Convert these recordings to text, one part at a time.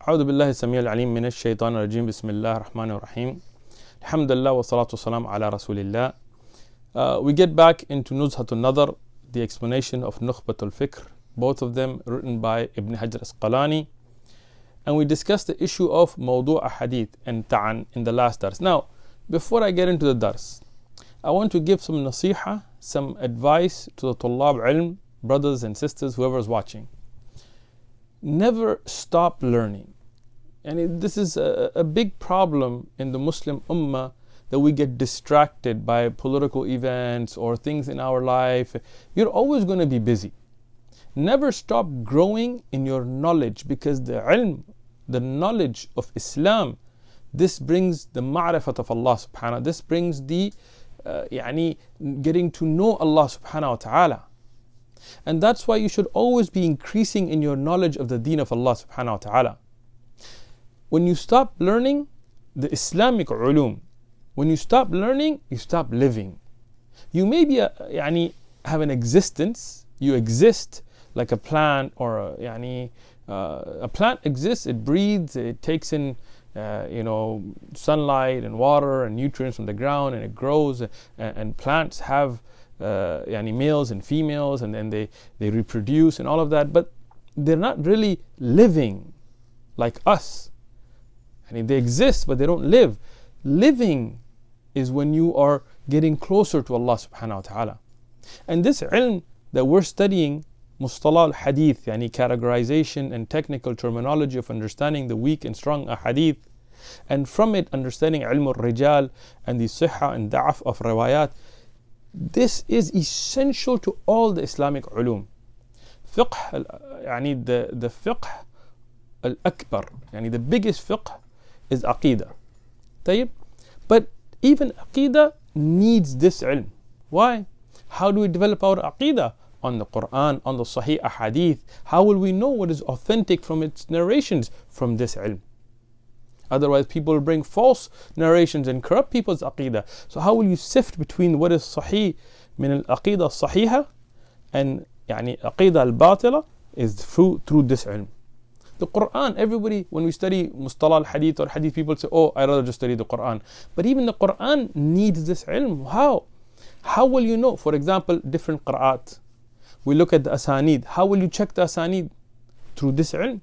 أعوذ بالله السميع العليم من الشيطان الرجيم بسم الله الرحمن الرحيم الحمد لله والصلاة والسلام على رسول الله. We get back into Nuzhat Nadhr, the explanation of Nukhbat al-Fikr, both of them written by Ibn Hajar Asqalani, and we discussed the issue of mawdu' Hadith and ta'an in the last dars. Now, before I get into the dars, I want to give some nasiha, some advice to the Tullab Ilm, brothers and sisters, whoever is watching. Never stop learning. And this is a big problem in the Muslim Ummah, that we get distracted by political events or things in our life. You're always going to be busy. Never stop growing in your knowledge, because the ilm, the knowledge of Islam, this brings the ma'rifat of Allah subhanahu. This brings the getting to know Allah subhanahu wa ta'ala. And that's why you should always be increasing in your knowledge of the deen of Allah subhanahu wa ta'ala. When you stop learning the Islamic ulum, when you stop learning, you stop living. You may be have an existence, you exist like a plant, or a plant exists, it breathes, it takes in sunlight and water and nutrients from the ground, and it grows, and plants have males and females, and then they reproduce and all of that, but they're not really living like us. They exist, but they don't live. Living is when you are getting closer to Allah subhanahu wa ta'ala. And this ilm that we're studying, mustalah al-hadith, categorization and technical terminology of understanding the weak and strong ahadith, and from it understanding ilm al-rijal and the sihha and da'af of riwayat, this is essential to all the Islamic ulum. Fiqh, the fiqh al-akbar, the biggest fiqh is aqidah. طيب? But even aqidah needs this ilm. Why? How do we develop our aqidah? On the Quran, on the Sahih Ahadith. How will we know what is authentic from its narrations? From this ilm. Otherwise, people will bring false narrations and corrupt people's aqidah. So how will you sift between what is Sahih min al-aqidah sahiha and aqidah al-batila? Is through this ilm. The Quran, everybody, when we study mustalah al-hadith or hadith, people say, oh, I'd rather just study the Quran. But even the Quran needs this ilm. How? How will you know? For example, different qira'at. We look at the asanid. How will you check the asanid? Through this ilm.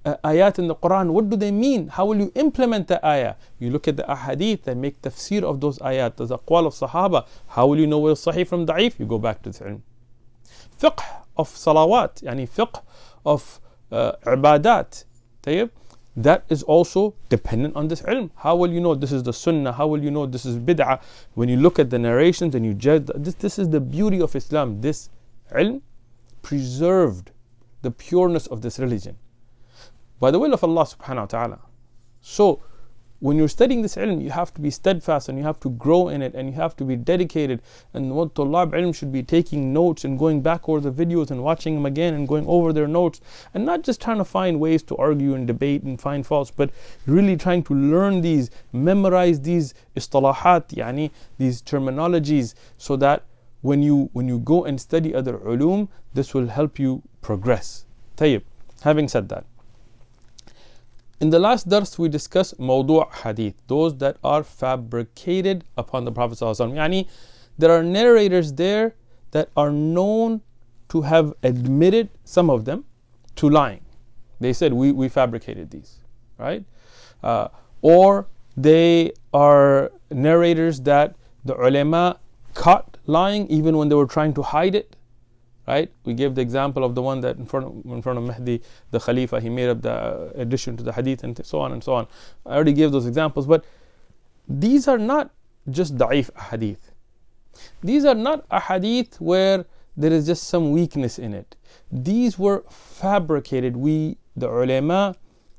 Ayat in the Quran, what do they mean? How will you implement the ayah? You look at the ahadith and make tafsir of those ayat, the aqwal of sahaba. How will you know what is sahih from da'if? You go back to this ilm. Fiqh of salawat, fiqh of ibadat. That is also dependent on this ilm. How will you know this is the sunnah? How will you know this is bid'ah? When you look at the narrations and you judge, this is the beauty of Islam. This ilm preserved the pureness of this religion by the will of Allah subhanahu wa ta'ala. So when you're studying this ilm, you have to be steadfast, and you have to grow in it, and you have to be dedicated. And what Tullab ilm should be taking notes and going back over the videos and watching them again and going over their notes, and not just trying to find ways to argue and debate and find faults, but really trying to learn these, memorize these istalahat, these terminologies, so that when you go and study other ulum, this will help you progress. Tayyib. Having said that, in the last dars we discussed mawdu' hadith, those that are fabricated upon the Prophet ﷺ. There are narrators there that are known to have admitted, some of them, to lying. They said, we fabricated these, right? Or they are narrators that the ulama caught lying even when they were trying to hide it. Right? We gave the example of the one that in front of Mahdi, the Khalifa, he made up the addition to the hadith and so on and so on. I already gave those examples, but these are not just da'if ahadith. These are not ahadith where there is just some weakness in it. These were fabricated. We, the ulama,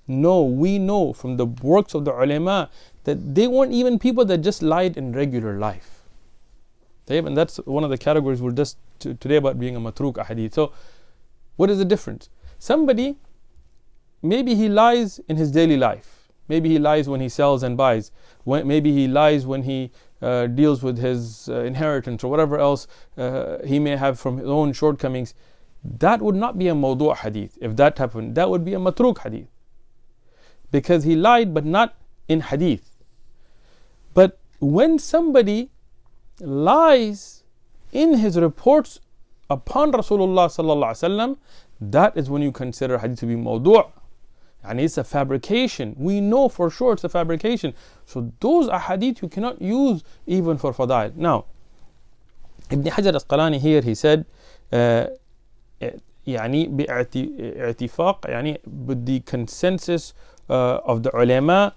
we know from the works of the ulama that they weren't even people that just lied in regular life. And that's one of the categories we're just today about being a matruh ahadith. So what is the difference? Somebody, maybe he lies in his daily life. Maybe he lies when he sells and buys. Maybe he lies when he deals with his inheritance or whatever else he may have from his own shortcomings. That would not be a mawdu' hadith. If that happened, that would be a matruh hadith. because he lied, but not in hadith. But when somebody lies in his reports upon Rasulullah sallallahu alaihi wasallam, that is when you consider hadith to be mawdu'. And it's a fabrication. We know for sure it's a fabrication. So those ahadith you cannot use even for fadail. Now, Ibn Hajar al-Asqalani here, he said, يعني باعتفاق, يعني with the consensus of the ulama,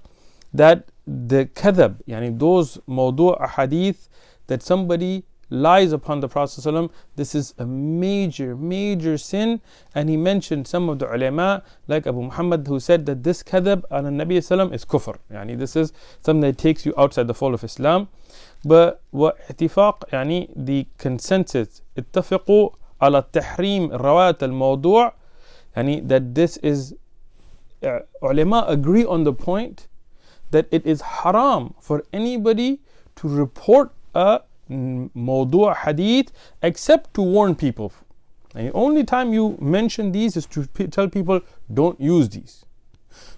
that the kadhab, يعني those mawdu' ahadith that somebody lies upon the Prophet ﷺ, this is a major sin. And he mentioned some of the ulama like Abu Muhammad, who said that this kadhab on the Nabi ﷺ is kufr. Yani this is something that takes you outside the fold of Islam. But واعتفاق, يعني the consensus, اتفقوا على تحريم رواية الموضوع, يعني that this is, ulama agree on the point that it is haram for anybody to report a mawdu' hadith except to warn people. And the only time you mention these is to tell people don't use these.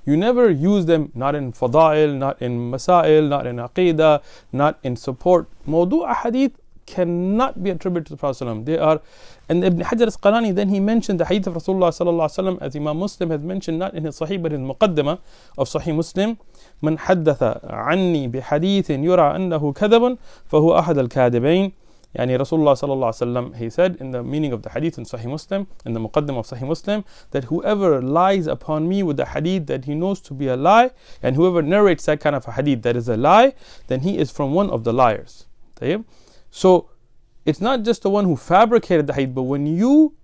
You never use them, not in fadail, not in masail, not in aqidah, not in support. Mawdu' hadith cannot be attributed to the Prophet ﷺ. They are, and Ibn Hajar al-Asqalani, then he mentioned the hadith of Rasulullah sallallahu alaihi wasallam, as Imam Muslim has mentioned, not in his Sahih but in Muqaddimah of Sahih Muslim. من حدث عني بحديث يرى أنه كذب فهو أحد الكاذبين. يعني Rasulullah sallallahu alaihi wasallam, he said in the meaning of the hadith in Sahih Muslim, in the Muqaddimah of Sahih Muslim, that whoever lies upon me with the hadith that he knows to be a lie, and whoever narrates that kind of a hadith that is a lie, then he is from one of the liars. So it's not just the one who fabricated the hadith, but when you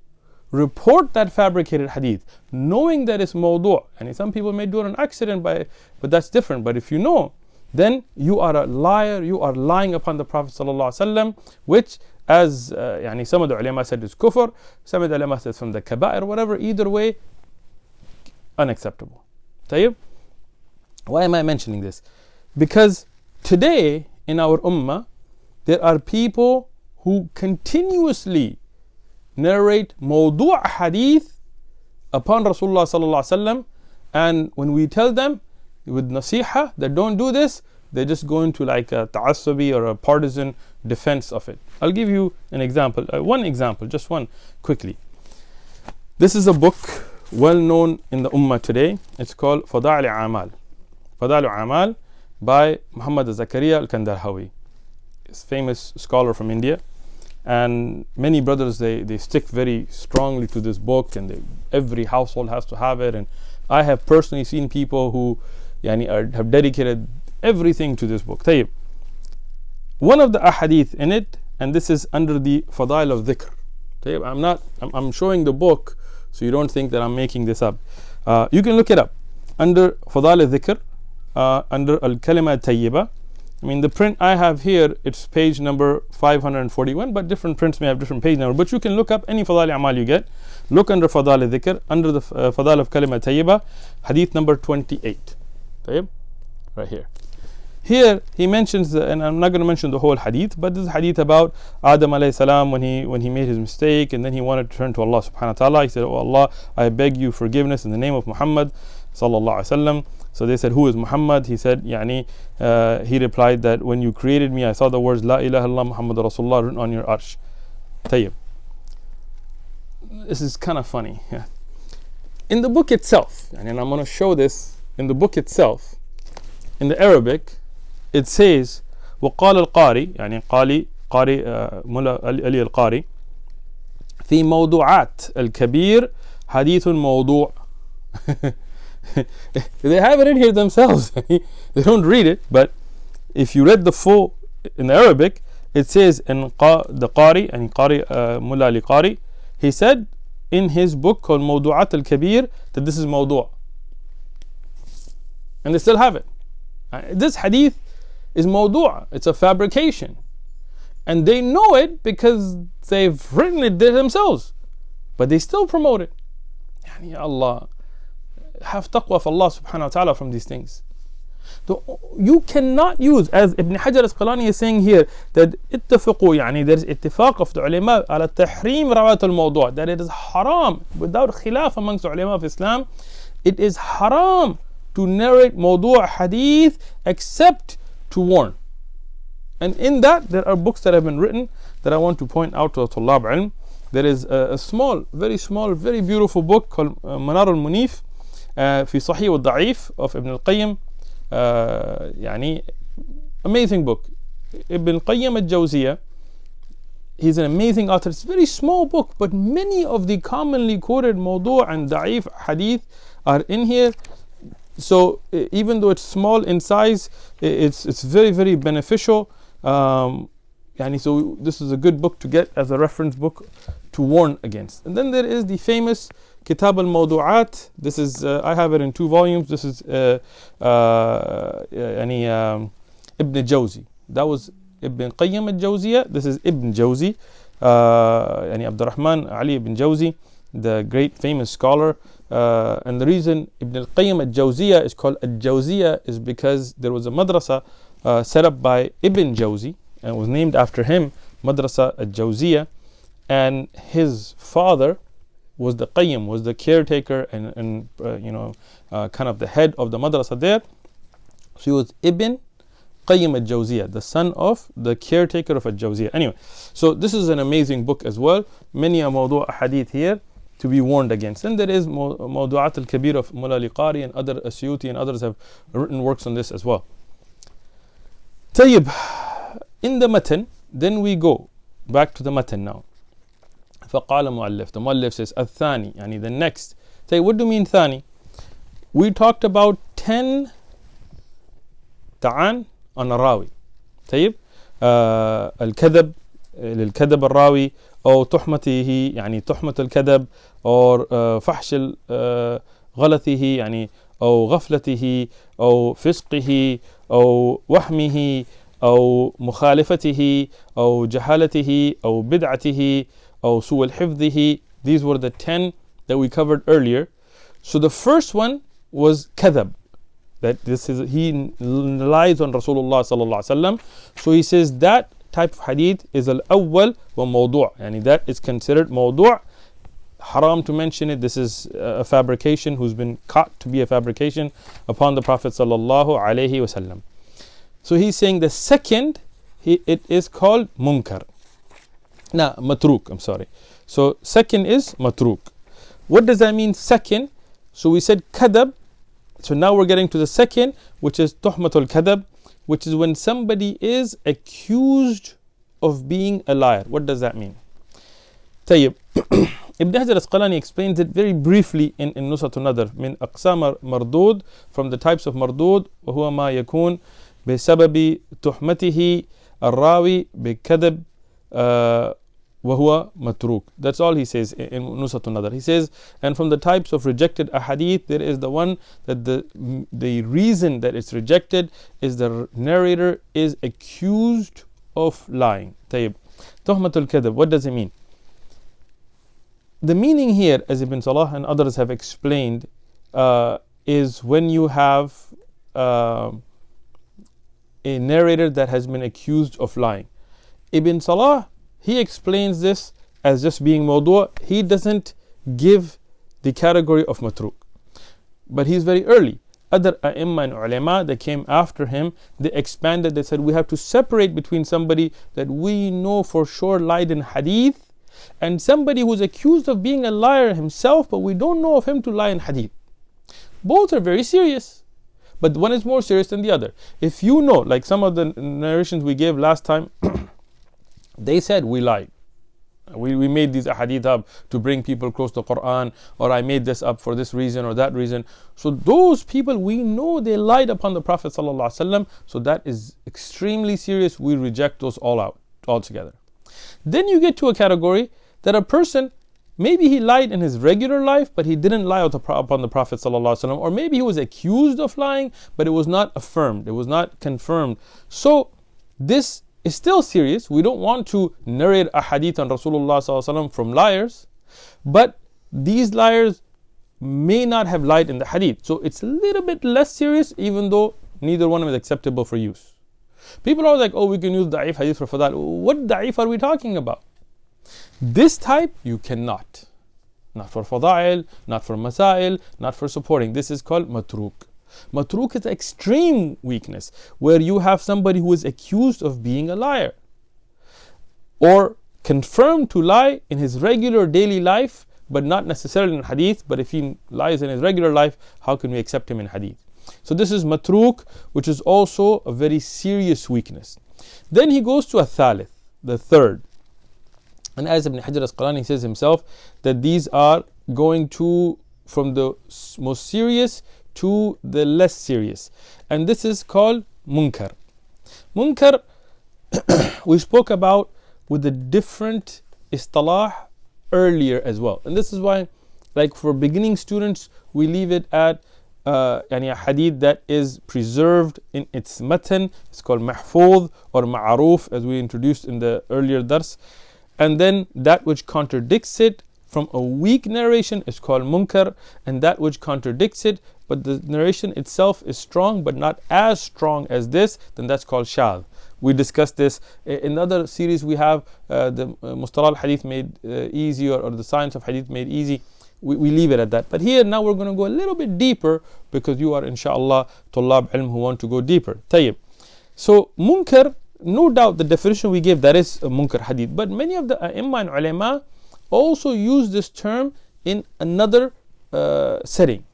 report that fabricated hadith, knowing that it's mawdu', and some people may do it on accident, but that's different. But if you know, then you are a liar, you are lying upon the Prophet ﷺ, which, as يعني some of the ulama said is kufr, some of the ulama said from the kaba'ir, whatever, either way, unacceptable. طيب? Why am I mentioning this? Because today in our ummah, there are people who continuously narrate mawdu' hadith upon Rasulullah sallallahu alaihi wasallam, and when we tell them with nasiha that don't do this, they just go into like a ta'assubi or a partisan defense of it. I'll give you an example, one example, just one quickly. This is a book well known in the ummah today. It's called Fada'il Amal. Fada'il Amal by Muhammad Zakaria al-Kandahawi. He's a famous scholar from India. And many brothers, they stick very strongly to this book, and every household has to have it. And I have personally seen people who have dedicated everything to this book. طيب. One of the ahadith in it, and this is under the Fadail of Dhikr. طيب. I'm showing the book so you don't think that I'm making this up. You can look it up under Fadail al-Dhikr, under Al-Kalima Tayyiba. I mean, the print I have here, it's page number 541, but different prints may have different page number. But you can look up any Fadail Amal you get. Look under Fadail al-Dhikr, under the Fadail of Kalima Tayyiba, hadith number 28. طيب? Right here. Here he mentions, and I'm not going to mention the whole hadith, but this is hadith about Adam alayhi salam when he made his mistake, and then he wanted to turn to Allah subhanahu wa ta'ala. He said, "Oh Allah, I beg you forgiveness in the name of Muhammad sallallahu alaihi wasallam." So they said, "Who is Muhammad?" He said, he replied that when you created me, I saw the words La ilaha illallah Muhammad Rasulullah written on your arsh. Tayyib. This is kind of funny. Yeah. In the book itself, and I'm going to show this in the book itself, in the Arabic, it says, وقال القاري, يعني قاري ملا علي القاري, في موضوعات الكبير حديث موضوع. They have it in here themselves. They don't read it, but if you read the full in the Arabic, it says in the Qari, and Qari Mulla Ali Qari, he said in his book called Mawdu'at al-Kabir that this is mawdu'. And they still have it. This hadith is mawdu', it's a fabrication. And they know it because they've written it there themselves. But they still promote it. Ya Allah, have taqwa for Allah subhanahu wa ta'ala from these things. So you cannot use, as Ibn Hajar al-Asqalani is saying here, that اتفقوا, يعني there is اتفاق of the ulama على تحريم رواية الموضوع, that it is haram, without khilaf amongst the ulama of Islam, it is haram to narrate mawdu' hadith except to warn. And in that, there are books that have been written that I want to point out to Tullab Ilm. There is a small, very beautiful book called Manar al-Munif في صحيح والضعيف of Ibn al-Qayyim. يعني amazing book. Ibn al-Qayyim al-Jawziyah, he's an amazing author. It's a very small book, but many of the commonly quoted mawdu' and da'if hadith are in here. So even though it's small in size, it's very beneficial. So this is a good book to get as a reference book to warn against. And then there is the famous Kitab al-Mawdu'at. This is I have it in 2 volumes. This is Ibn Jawzi. That was Ibn Qayyim al-Jawziyah. This is Ibn Jawzi, Abdurrahman Ali ibn Jawzi, the great famous scholar. And the reason Ibn al-Qayyim al-Jawziyah is called al-Jawziyah is because there was a madrasa set up by Ibn Jawzi and was named after him, Madrasa al-Jawziyah. And his father was the Qayyim, was the caretaker and kind of the head of the madrasa there. So he was Ibn Qayyim al-Jawziyah, the son of the caretaker of al-Jawziyah. Anyway, so this is an amazing book as well. Many a mawdu' hadith here to be warned against. And there is Mawdu'at al-Kabir of Mullah Liqari and other Asyuti and others have written works on this as well. Tayyib, in the matan, then we go back to the matan now. فقال مؤلف, the muallif says الثاني, يعني the next. Say, what do you mean ثاني? We talked about 10 ta'an on a rawi. طيب الكذب للكذب الراوي أو تحمته يعني تحمة الكذب أو فحش غلطه يعني أو غفلته أو فسقه أو وهمه أو مخالفته أو جهالته أو بدعته أو سوء حفظه. These were the 10 that we covered earlier. So the first one was kadhab, that this is he lies on Rasulullah sallallahu alaihi wasallam. So he says that type of hadith is al-awwal wa mawdu', and that is considered mawdu'. Haram to mention it. This is a fabrication who's been caught to be a fabrication upon the Prophet sallallahu alaihi wasallam. So he's saying the second, it is called munkar. Matruk, I'm sorry. So second is matruk. What does that mean, second? So we said kadab. So now we're getting to the second, which is tuhmatul kadab, which is when somebody is accused of being a liar. What does that mean? Tayyib. Ibn Hajar al-Asqalani explains it very briefly in Nuzhat Nadhr. من أقسام مردود, from the types of mardud, وهو ما يكون بسبب تهمته الراوي بكذب وهو متروك. That's all he says in Nuzhat Nadhr. He says, and from the types of rejected ahadith, there is the one that the reason that it's rejected is the narrator is accused of lying. طيب. تهمة الكذب, what does it mean? The meaning here, as Ibn Salah and others have explained, is when you have a narrator that has been accused of lying. Ibn Salah, he explains this as just being mawdu'. He doesn't give the category of matruk. But he's very early. Other a'imma and ulama that came after him, they expanded, they said we have to separate between somebody that we know for sure lied in hadith and somebody who's accused of being a liar himself, but we don't know of him to lie in hadith. Both are very serious, but one is more serious than the other. If you know, like some of the narrations we gave last time, they said we lied. We made these ahadith up to bring people close to Quran, or I made this up for this reason or that reason. So those people, we know they lied upon the Prophet ﷺ. So that is extremely serious. We reject those all out altogether. Then you get to a category that a person, maybe he lied in his regular life, but he didn't lie upon the Prophet ﷺ, or maybe he was accused of lying, but it was not affirmed, it was not confirmed. So this is still serious. We don't want to narrate a hadith on Rasulullah ﷺ from liars, but these liars may not have lied in the hadith. So it's a little bit less serious, even though neither one of them is acceptable for use. People are like, oh, we can use da'if hadith for fadal. What da'if are we talking about? This type, you cannot. Not for fadail, not for masail, not for supporting. This is called matruk. Matruk is extreme weakness, where you have somebody who is accused of being a liar or confirmed to lie in his regular daily life, but not necessarily in hadith. But if he lies in his regular life, how can we accept him in hadith? So this is matruk, which is also a very serious weakness. Then he goes to a thalith, the third. And as Ibn Hajar Asqalani says himself, that these are going to from the most serious to the less serious. And this is called Munkar. Munkar, we spoke about with the different istalah earlier as well. And this is why, like for beginning students, we leave it at a hadith that is preserved in its matan. It's called mahfuz or ma'aruf, as we introduced in the earlier dars. And then that which contradicts it from a weak narration is called munkar, and that which contradicts it but the narration itself is strong but not as strong as this, then that's called shadh. We discussed this in the other series. We have the mustalah al-hadith made easy, or the science of hadith made easy. We leave it at that. But here now we're going to go a little bit deeper, because you are inshallah tullab ilm who want to go deeper. Tayyib. So munkar, no doubt the definition we gave, that is a munkar hadith. But many of the a'imma and ulama also use this term in another setting,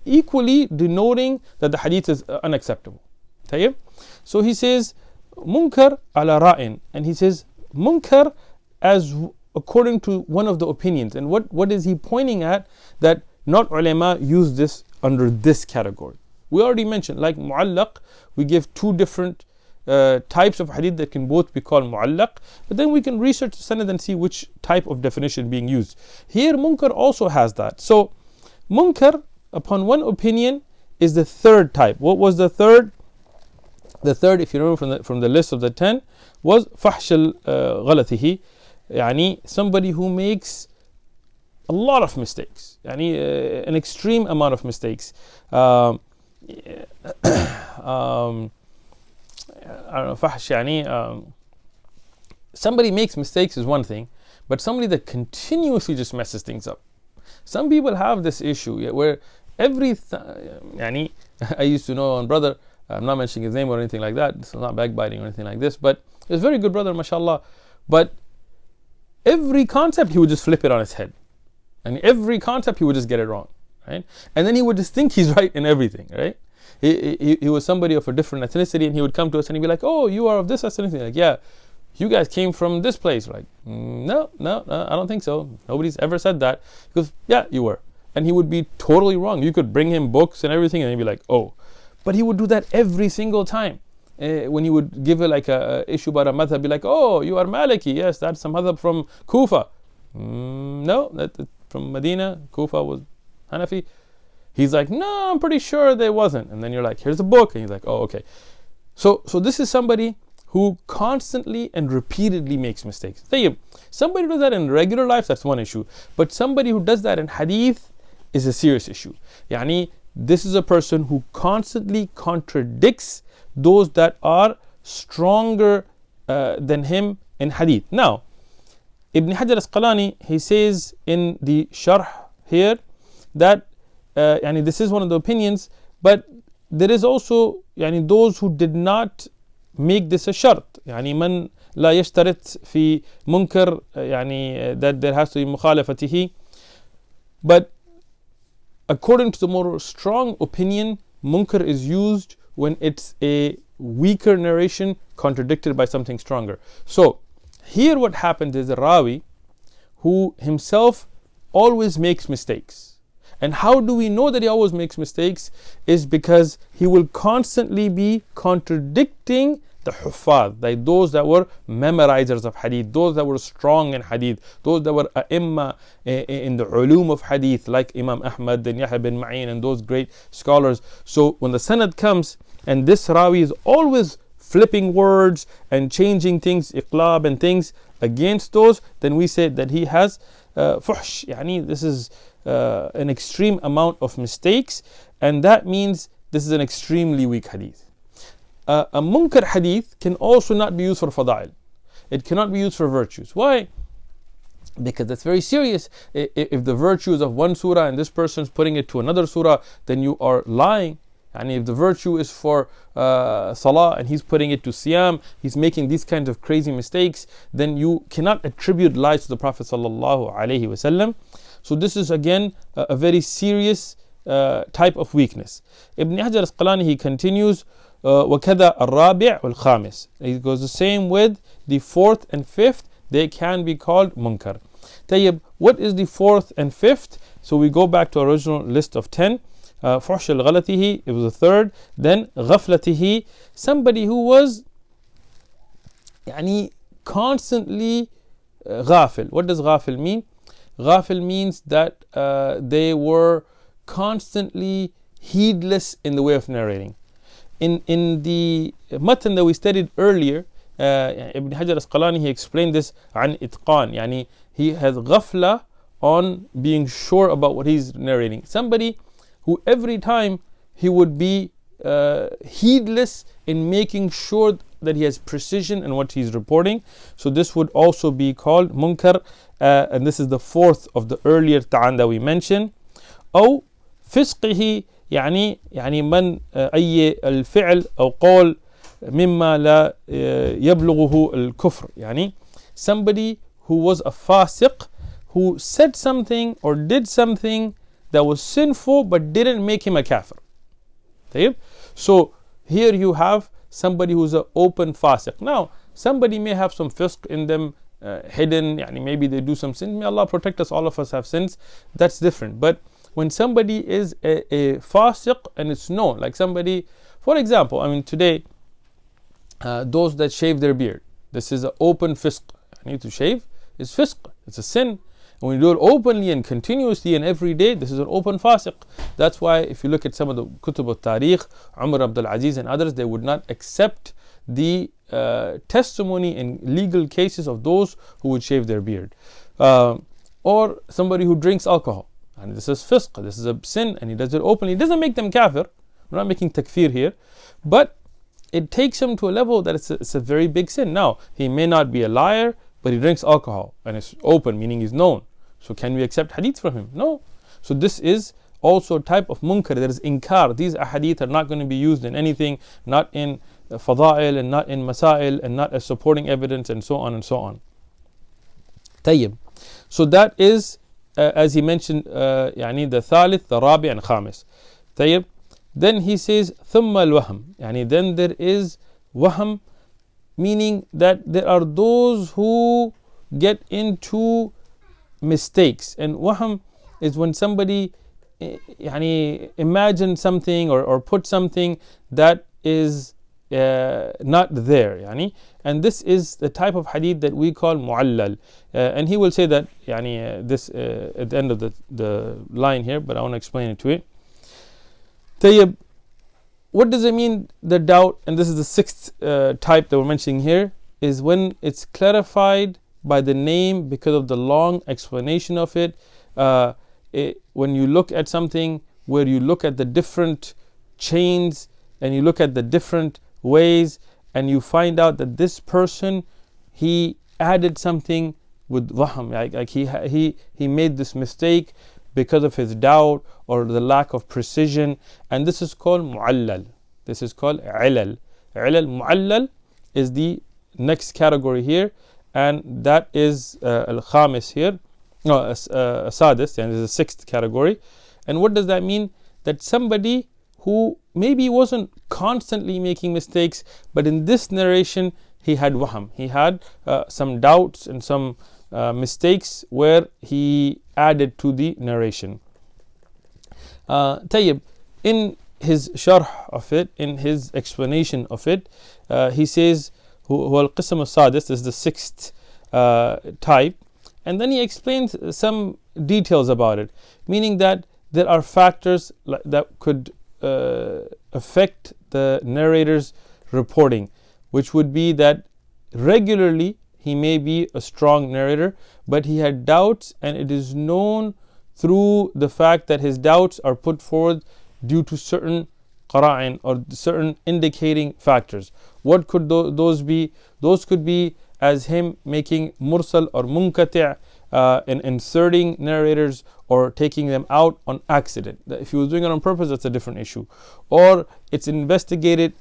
equally denoting that the hadith is unacceptable. Tayyib. So he says munkar ala ra'in, and he says munkar as according to one of the opinions. And what is he pointing at? That not ulama use this under this category. We already mentioned, like mu'allaq, we give two different types of hadith that can both be called mu'allaq, but then we can research the sanad and see which type of definition being used. Here munkar also has that. So munkar, upon one opinion, is the third type. What was the third? The third, if you remember from the list of the 10, was fahsh al-ghalatihi, yani somebody who makes a lot of mistakes, yani an extreme amount of mistakes. I don't know, fahsh, yani somebody makes mistakes is one thing, but somebody that continuously just messes things up. Some people have this issue where yani I used to know one brother, I'm not mentioning his name or anything like that, it's not backbiting or anything like this, but he's a very good brother, mashallah. But every concept he would just flip it on his head, and every concept he would just get it wrong, right? And then he would just think he's right in everything, right? He was somebody of a different ethnicity, and he would come to us and he'd be like, oh, you are of this ethnicity. Like, yeah, you guys came from this place. Like, no, I don't think so. Nobody's ever said that. He goes, yeah, you were. And he would be totally wrong. You could bring him books and everything, and he'd be like, oh. But he would do that every single time. When you would give like a issue about a madhab, be like, oh, you are Maliki. Yes, that's some madhab from Kufa. No, that from Medina. Kufa was Hanafi. He's like, no, I'm pretty sure they wasn't. And then you're like, here's a book. And he's like, oh, okay. So this is somebody who constantly and repeatedly makes mistakes. Somebody who does that in regular life, that's one issue. But somebody who does that in hadith is a serious issue. Yani, this is a person who constantly contradicts those that are stronger than him in hadith. Now, Ibn Hajar Asqalani, he says in the Sharh here that this is one of the opinions, but there is also those who did not make this a shart. Man la yashtarit fi munkar, that there has to be mukhalafatihi. But according to the more strong opinion, munkar is used when it's a weaker narration contradicted by something stronger. So here what happens is a rawi who himself always makes mistakes. And how do we know that he always makes mistakes? Is because he will constantly be contradicting the huffaz, like those that were memorizers of hadith, those that were strong in hadith, those that were a'imma in the ulum of hadith, like Imam Ahmad and Yahya bin Ma'in and those great scholars. So when the sanad comes and this rawi is always flipping words and changing things, iqlab and things against those, then we say that he has fuhsh. This is an extreme amount of mistakes, and that means this is an extremely weak hadith. A munkar hadith can also not be used for fada'il. It cannot be used for virtues. Why? Because that's very serious. If the virtues of one surah and this person's putting it to another surah, then you are lying. And if the virtue is for salah and he's putting it to siyam, he's making these kinds of crazy mistakes, then you cannot attribute lies to the Prophet sallallahu alaihi wasallam. So this is again a very serious type of weakness. Ibn Hajar al-Asqalani, he continues, وَكَذَا الرَّابِعُ وَالْخَامِسِ. It goes the same with the fourth and fifth. They can be called munkar. Tayyib, what is the fourth and fifth? So we go back to our original list of 10. فحش الغلطه, it was the third. Then غفلته, somebody who was constantly غافل. What does غافل mean? غافل means that they were constantly heedless in the way of narrating. In the matan that we studied earlier, Ibn Hajar al-Asqalani, he explained this عن إتقان, he has غفلة on being sure about what he's narrating. Somebody who every time he would be heedless in making sure that he has precision in what he's reporting. So this would also be called munkar, and this is the fourth of the earlier ta'an that we mentioned. أو فسقه, يعني من أي الفعل أو قول مما لا يبلغه الكفر. Somebody who was a fasiq, who said something or did something that was sinful but didn't make him a kafir. So here you have somebody who's an open fasiq. Now somebody may have some fisq in them hidden, maybe they do some sin. May Allah protect us, all of us have sins. That's different. But when somebody is a fasiq and it's known, like somebody, for example, today those that shave their beard, this is an open fisq. To shave is fisq, it's a sin. And when you do it openly and continuously and every day, this is an open fasiq. That's why if you look at some of the kutub al-Tariq, Umar Abdul Aziz and others, they would not accept the testimony in legal cases of those who would shave their beard. Or somebody who drinks alcohol, and this is fisq, this is a sin, and he does it openly. It doesn't make them kafir. We're not making takfir here, but it takes him to a level that it's a very big sin. Now, he may not be a liar, but he drinks alcohol and it's open, meaning he's known. So can we accept hadith from him? No. So this is also a type of munkar. There is inkar. These ahadith are not going to be used in anything, not in fada'il and not in masail and not as supporting evidence and so on and so on. Tayyib. So that is, as he mentioned, the thalith, the rabi and khamis. Tayyib. Then he says, ثُمَّ الْوَهْمِ, then there is wahm, meaning that there are those who get into mistakes. And wahm is when somebody imagine something or put something that is not there. And this is the type of hadith that we call mu'allal. And he will say that this at the end of the line here, but I want to explain it to it. Tayyib, what does it mean, the doubt? And this is the sixth type that we're mentioning here, is when it's clarified by the name because of the long explanation of it. When you look at something where you look at the different chains and you look at the different ways and you find out that this person, he added something with wahm, like he made this mistake because of his doubt or the lack of precision, and this is called mu'allal. This is called ilal. Mu'allal is the next category here, and that is al-khamis here. No, sadis, and is the sixth category. And what does that mean? That somebody who maybe wasn't constantly making mistakes, but in this narration he had wahm. He had some doubts and some mistakes where he added to the narration. Tayyib, in his sharh of it, in his explanation of it, he says, هو القسم السادس, this is the sixth type, and then he explains some details about it, meaning that there are factors that could affect the narrator's reporting, which would be that regularly he may be a strong narrator, but he had doubts, and it is known through the fact that his doubts are put forward due to certain qara'in or certain indicating factors. What could those be? Those could be as him making mursal or munkati', in inserting narrators or taking them out on accident. If he was doing it on purpose, that's a different issue. Or it's investigated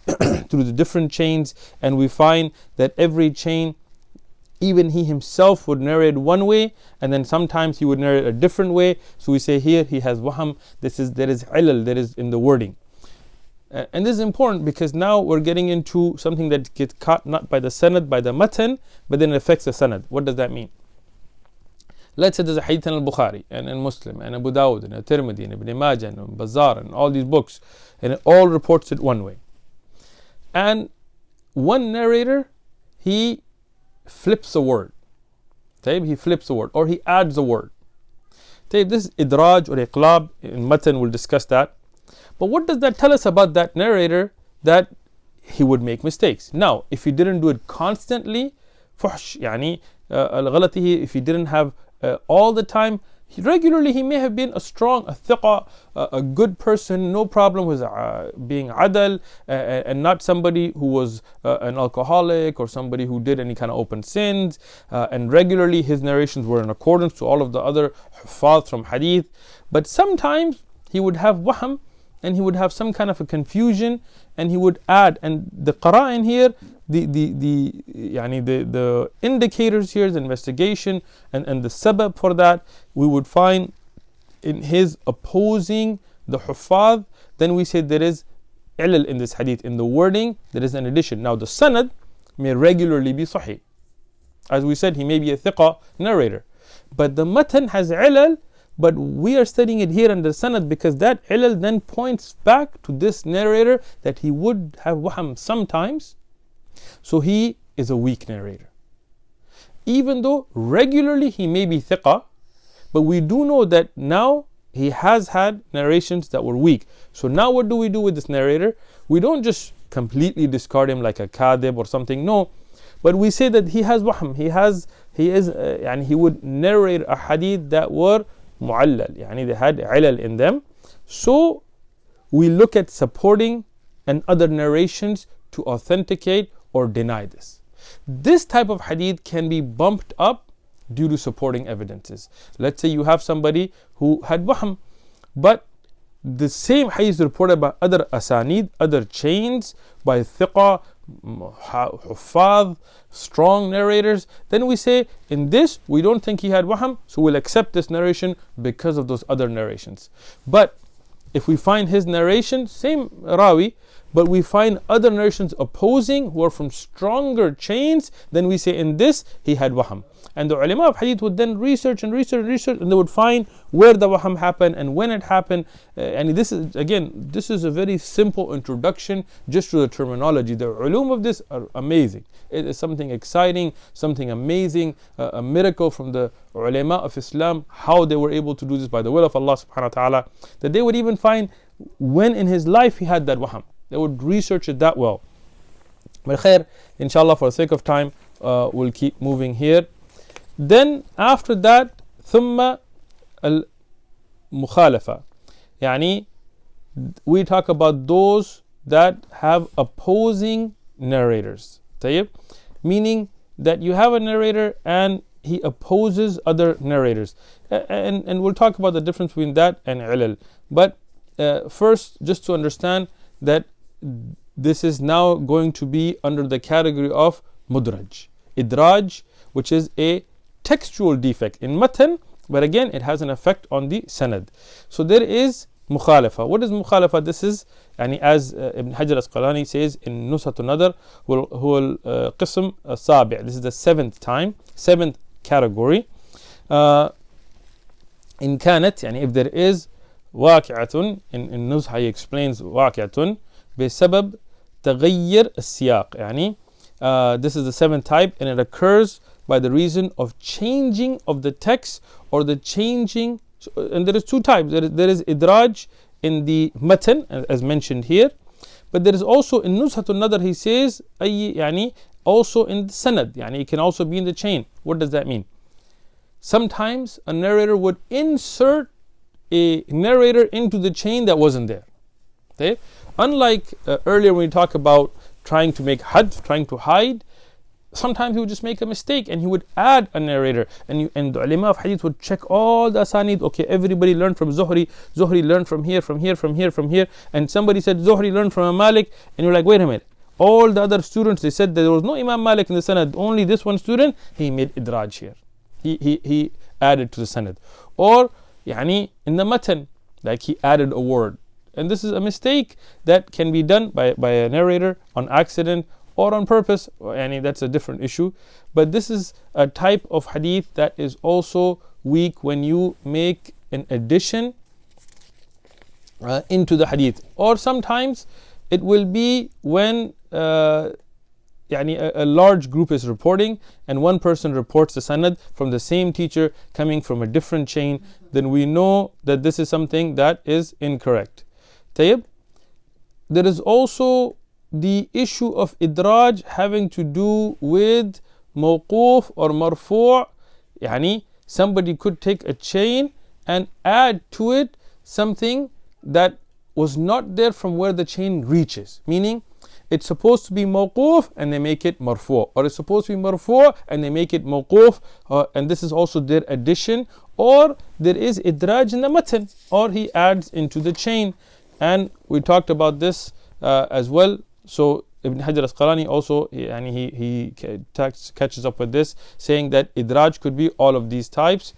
through the different chains, and we find that every chain, even he himself would narrate one way, and then sometimes he would narrate a different way. So we say here he has waham. There is ilal, there is in the wording. And this is important because now we're getting into something that gets caught not by the sanad, by the matan, but then it affects the sanad. What does that mean? Let's say there's a hadith in al-Bukhari and in Muslim and Abu Dawud and Tirmidhi and Ibn Majah and Bazzar and all these books, and it all reports it one way. And one narrator, he flips a word. He flips a word or he adds a word. This is Idraj or Iqlab. In Matan we'll discuss that. But what does that tell us about that narrator? That he would make mistakes. Now, if he didn't do it constantly, fuhsh, yani al-ghalatihi, if he didn't have all the time, regularly he may have been a thiqa, a good person, no problem with being adal, and not somebody who was an alcoholic or somebody who did any kind of open sins, and regularly his narrations were in accordance to all of the other huffaz from hadith. But sometimes he would have waham, and he would have some kind of a confusion, and he would add. And the qara'in here, the indicators here, the investigation and the sabab for that, we would find in his opposing the huffaz. Then we say there is ilal in this hadith. In the wording, there is an addition. Now the sanad may regularly be sahih. As we said, he may be a thiqa narrator. But the matan has ilal. But we are studying it here in the sanad because that ilal then points back to this narrator that he would have waham sometimes. So he is a weak narrator. Even though regularly he may be thiqa, but we do know that now he has had narrations that were weak. So now what do we do with this narrator? We don't just completely discard him like a kadib or something. No. But we say that he has waham. He would narrate a hadith that were mu'allal, they had ilal in them. So we look at supporting and other narrations to authenticate or deny this. This type of hadith can be bumped up due to supporting evidences. Let's say you have somebody who had waham, but the same hadith is reported by other asanid, other chains, by thiqa, huffaz, strong narrators. Then we say, in this, we don't think he had waham, so we'll accept this narration because of those other narrations. But if we find his narration, same rawi, but we find other narrations opposing who are from stronger chains, then we say in this he had waham. And the ulama of hadith would then research, and they would find where the waham happened and when it happened. And this is a very simple introduction just to the terminology. The ulum of this are amazing. It is something exciting, something amazing, a miracle from the ulama of Islam, how they were able to do this by the will of Allah subhanahu wa ta'ala, that they would even find when in his life he had that waham. They would research it that well. But khair, inshallah, for the sake of time, we'll keep moving here. Then after that, ثم المخالفة. We talk about those that have opposing narrators. طيب? Meaning that you have a narrator and he opposes other narrators. And we'll talk about the difference between that and ilal. But first, just to understand that this is now going to be under the category of mudraj. Idraj, which is a textual defect in matan, but again it has an effect on the sanad. So there is mukhalafa. What is mukhalafa? This is as Ibn Hajar Asqalani says in Nuzhat Nadhr, هو القسم السابع. This is the seventh category. In كانت, if there is واقعة, in Nuzha he explains واقعة بسبب تغير السياق. This is the seventh type, and it occurs by the reason of changing of the text or the changing. And there is two types. There is idraj in the matan, as mentioned here, but there is also in Nuzhat Nadhr he says also in the sanad. It can also be in the chain. What does that mean? Sometimes a narrator would insert a narrator into the chain that wasn't there. Okay? Unlike earlier when we talk about trying to make hadf, trying to hide, sometimes he would just make a mistake and he would add a narrator, and the ulama of hadith would check all the asanid. Okay, everybody learned from Zuhri learned from here, and somebody said Zuhri learned from Malik, and you're like, wait a minute, all the other students, they said that there was no Imam Malik in the sanad, only this one student. He made idraj here, he added to the sanad. Or in the matan, like he added a word, and this is a mistake that can be done by a narrator on accident or on purpose. That's a different issue, but this is a type of hadith that is also weak when you make an addition into the hadith. Or sometimes it will be when a large group is reporting and one person reports the sanad from the same teacher coming from a different chain, then we know that this is something that is incorrect. Tayyib. There is also the issue of idraj having to do with mawquf or marfu'. Somebody could take a chain and add to it something that was not there from where the chain reaches, meaning it's supposed to be mawquf and they make it marfu', or it's supposed to be marfu' and they make it mawquf, and this is also their addition. Or there is idraj in the matan, or he adds into the chain, and we talked about this as well. So Ibn Hajar Asqalani also he catches up with this, saying that idraj could be all of these types,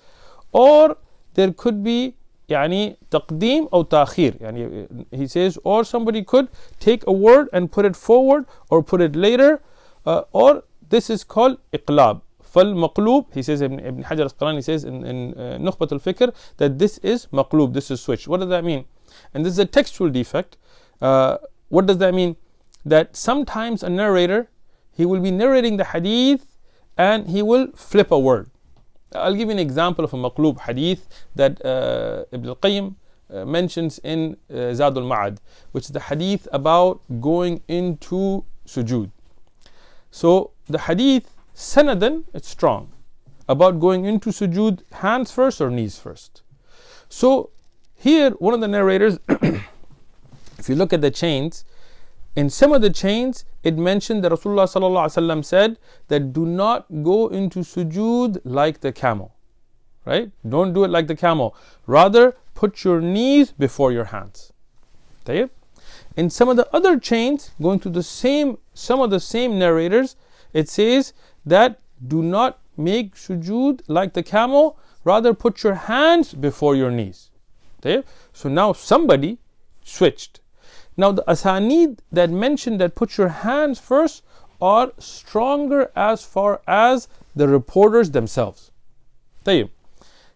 or there could be taqdeem or ta'khir. He says, or somebody could take a word and put it forward or put it later, or this is called iqlab. Fal maqlub, he says, Ibn Hajar Asqalani says in Nukhbat al-Fikr that this is maqlub, this is switched. What does that mean? And this is a textual defect. What does that mean? That sometimes a narrator, he will be narrating the hadith and he will flip a word. I'll give you an example of a maqlub hadith that Ibn al-Qayyim mentions in Zad al-Ma'ad, which is the hadith about going into sujood. So the hadith, sanadan, it's strong, about going into sujood, hands first or knees first. So here, one of the narrators, if you look at the chains, in some of the chains, it mentioned that Rasulullah sallallahu alaihi wasallam said that do not go into sujood like the camel, right? Don't do it like the camel. Rather, put your knees before your hands. Okay? In some of the other chains, going to some of the same narrators, it says that do not make sujood like the camel. Rather, put your hands before your knees. Okay? So now somebody switched. Now the asanid that mentioned that put your hands first are stronger as far as the reporters themselves. طيب.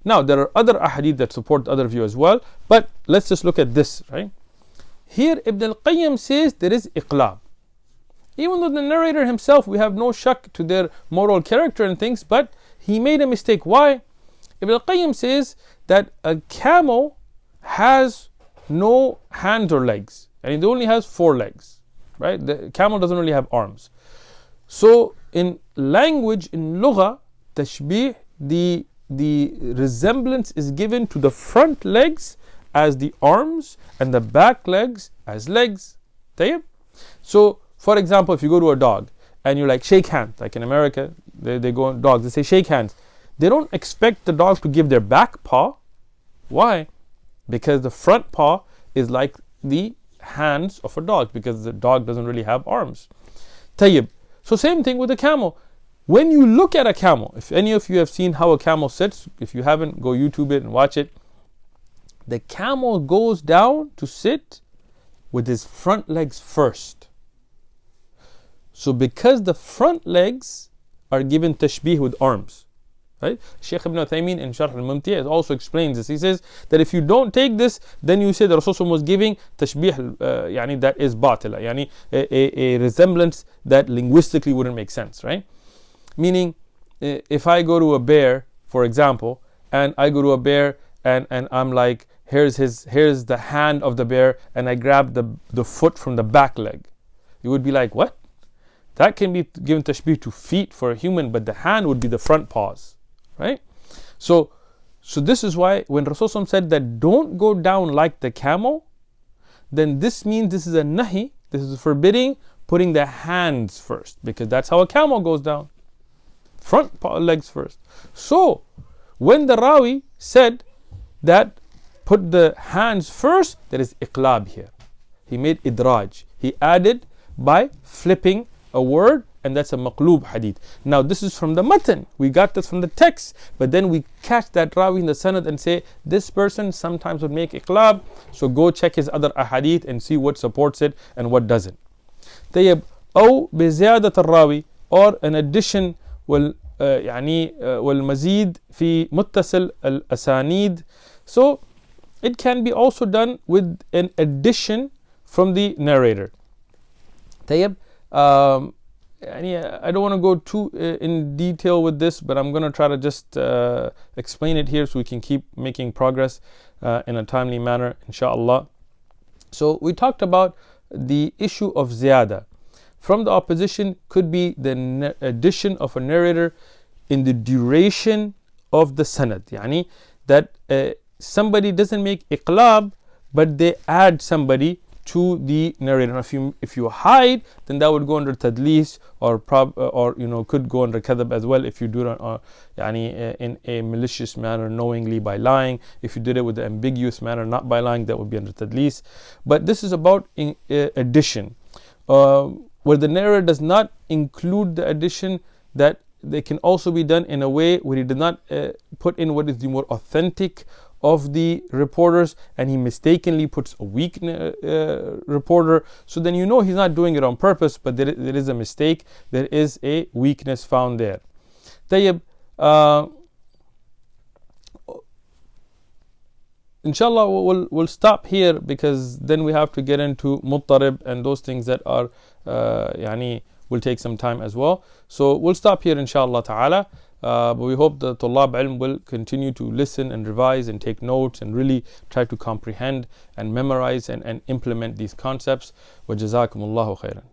Now there are other ahadith that support the other view as well, but let's just look at this, right? Here Ibn al-Qayyim says there is iqlab. Even though the narrator himself, we have no shak to their moral character and things, but he made a mistake. Why? Ibn al-Qayyim says that a camel has no hands or legs, and it only has 4 legs, right? The camel doesn't really have arms. So in language, in lugha, tashbih, the resemblance is given to the front legs as the arms and the back legs as legs. طيب? So for example, if you go to a dog and you're like, shake hands, like in America, they go on dogs, they say shake hands. They don't expect the dog to give their back paw. Why? Because the front paw is like the hands of a dog, because the dog doesn't really have arms. Tayyib. So same thing with a camel. When you look at a camel, if any of you have seen how a camel sits, if you haven't, go YouTube it and watch it. The camel goes down to sit with his front legs first. So because the front legs are given tashbih with arms, right? Shaykh Ibn Uthaymeen in Sharh al-Mumti' also explains this. He says that if you don't take this, then you say the Rasul was giving tashbih that is batila, a resemblance that linguistically wouldn't make sense, right? Meaning, if I go to a bear, for example, and I go to a bear and I'm like, here's the hand of the bear, and I grab the foot from the back leg, you would be like, what? That can be given tashbih to feet for a human, but the hand would be the front paws, right? So this is why when Rasul said that don't go down like the camel, then this means this is a nahi, this is forbidding putting the hands first, because that's how a camel goes down. Front legs first. So, when the Rawi said that put the hands first, there is iqlab here. He made idraj. He added by flipping a word, and that's a maqlub hadith. Now this is from the matan. We got this from the text, but then we catch that Rawi in the sanad and say, this person sometimes would make iqlab, so go check his other ahadith and see what supports it and what doesn't. طيب أو بزيادة الراوي, or an addition يعني والمزيد في متصل الأسانيد. So it can be also done with an addition from the narrator. طيب I don't want to go too in detail with this, but I'm going to try to just explain it here so we can keep making progress in a timely manner, inshallah. So we talked about the issue of ziyada. From the opposition could be the addition of a narrator in the duration of the sanad. Yani that somebody doesn't make iqlab, but they add somebody to the narrator. If you hide, then that would go under tadlis, or could go under kadhab as well, if you do it in a malicious manner, knowingly, by lying. If you did it with an ambiguous manner, not by lying, that would be under tadlis. But this is about addition, where the narrator does not include the addition, that they can also be done in a way where he did not put in what is the more authentic of the reporters, and he mistakenly puts a weak reporter. So then you know he's not doing it on purpose, but there is a mistake, there is a weakness found there. طيب, inshallah we'll stop here, because then we have to get into muttarib and those things that are will take some time as well. So we'll stop here, inshallah ta'ala. But we hope the Tullab Ilm will continue to listen and revise and take notes and really try to comprehend and memorize and implement these concepts. Wa jazakumullahu khairan.